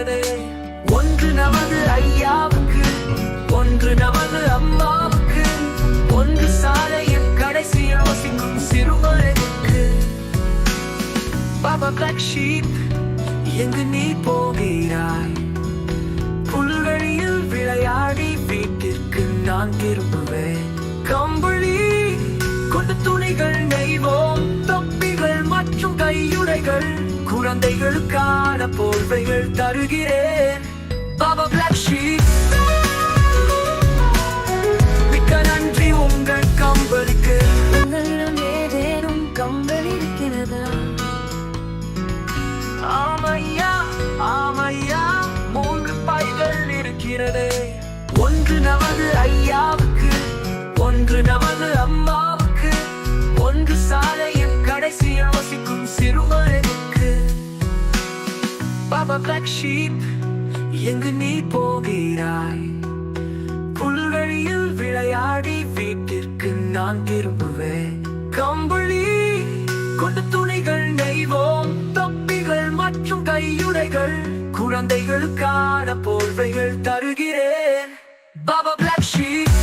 இருக்கிறதே. ஒன்று நமது ஐயாவுக்கு, ஒன்று நமது அம்மாவுக்கு, ஒன்று சாலையின் கடைசியில் வசிக்கும் சிறுவனுக்கு. பாபா பிளாக் ஷீப், எங்கு நீ போகிறாய்? புல்வெளியில் விளையாடி வீட்டிற்கு நான் திரும்புவேன். கம்பளி கொண்டு துணிகள் நெய்வோம், தொப்பிகள் மற்றும் கையுறைகள், குழந்தைகளுக்கான போர்வைகள் தருகிறேன். பாபா பிளாக் ஷீப், மிக்க நன்றி உங்கள் கம்பளிக்கு. உங்களிடம் ஏதேனும் கம்பளி இருக்கிறதா? ஆமையா, ஆமையா, 3 பைகள் இருக்கிறதே. ஒன்று நமது ஐயாவுக்கு, ஒன்று நமது அம்மாவுக்கு, ஒன்று சாலையின் கடைசியில் வசிக்கும் சிறுவனுக்கு. பாபா பிளாக் ஷீப், எங்கு நீ போகிறாய்? புல்வெளியில் விளையாடி வீட்டிற்கு நான் திரும்புவேன். கம்பளி கொண்டு துணிகள் நெய்வோம், தொப்பிகள் மற்றும் கையுறைகள், குழந்தைகளுக்கான போர்வைகள் தருகிறேன். Baa baa black sheep.